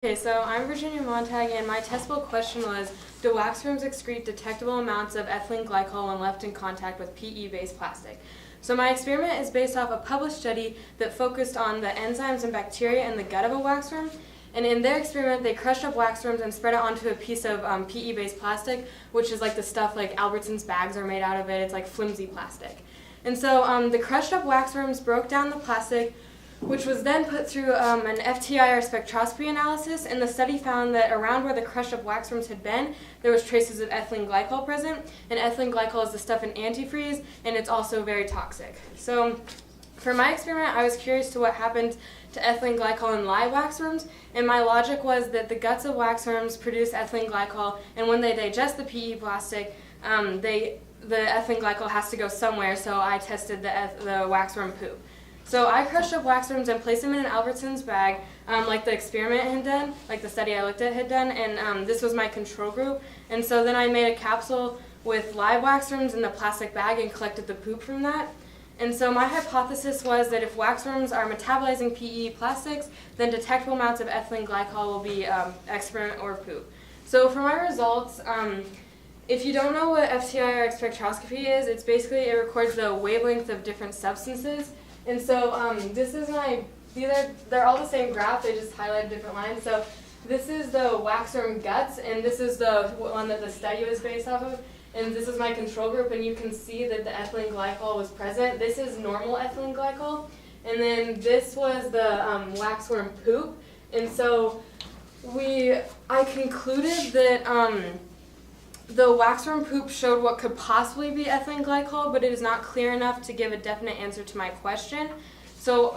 Okay, so I'm Virginia Montague, and my testable question was, do wax worms excrete detectable amounts of ethylene glycol when left in contact with PE-based plastic? So my experiment is based off a published study that focused on the enzymes and bacteria in the gut of a waxworm. And in their experiment, they crushed up waxworms and spread it onto a piece of PE-based plastic, which is like the stuff like Albertsons bags are made out of it. It's like flimsy plastic. And so the crushed up waxworms broke down the plastic, which was then put through an FTI or spectroscopy analysis, and the study found that around where the crushed up waxworms had been, there was traces of ethylene glycol present, and ethylene glycol is the stuff in antifreeze, and it's also very toxic. So for my experiment, I was curious to what happened to ethylene glycol in live waxworms, and my logic was that the guts of waxworms produce ethylene glycol, and when they digest the PE plastic, the ethylene glycol has to go somewhere, so I tested the waxworm poop. So I crushed up waxworms and placed them in an Albertsons bag, like the experiment had done, like the study I looked at had done, and this was my control group. And so then I made a capsule with live waxworms in the plastic bag and collected the poop from that. And so my hypothesis was that if waxworms are metabolizing PE plastics, then detectable amounts of ethylene glycol will be excrement or poop. So for my results, if you don't know what FTI or spectroscopy is, it's basically, it records the wavelength of different substances. And so this is they're all the same graph, they just highlighted different lines. So this is the waxworm guts, and this is the one that the study was based off of. And this is my control group, and you can see that the ethylene glycol was present. This is normal ethylene glycol. And then this was the waxworm poop. And so I concluded that the waxworm poop showed what could possibly be ethylene glycol, but it is not clear enough to give a definite answer to my question. So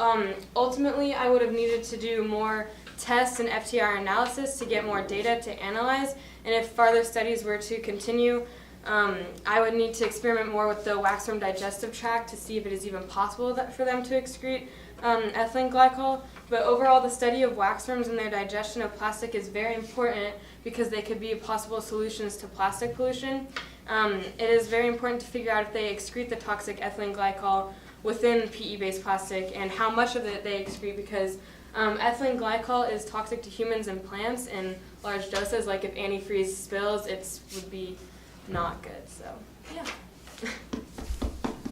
ultimately, I would have needed to do more tests and FTR analysis to get more data to analyze. And if further studies were to continue, I would need to experiment more with the waxworm digestive tract to see if it is even possible for them to excrete ethylene glycol. But overall, the study of waxworms and their digestion of plastic is very important because they could be possible solutions to plastic pollution. It is very important to figure out if they excrete the toxic ethylene glycol within PE-based plastic and how much of it they excrete, because ethylene glycol is toxic to humans and plants in large doses. Like if antifreeze spills, it would be not good. So yeah.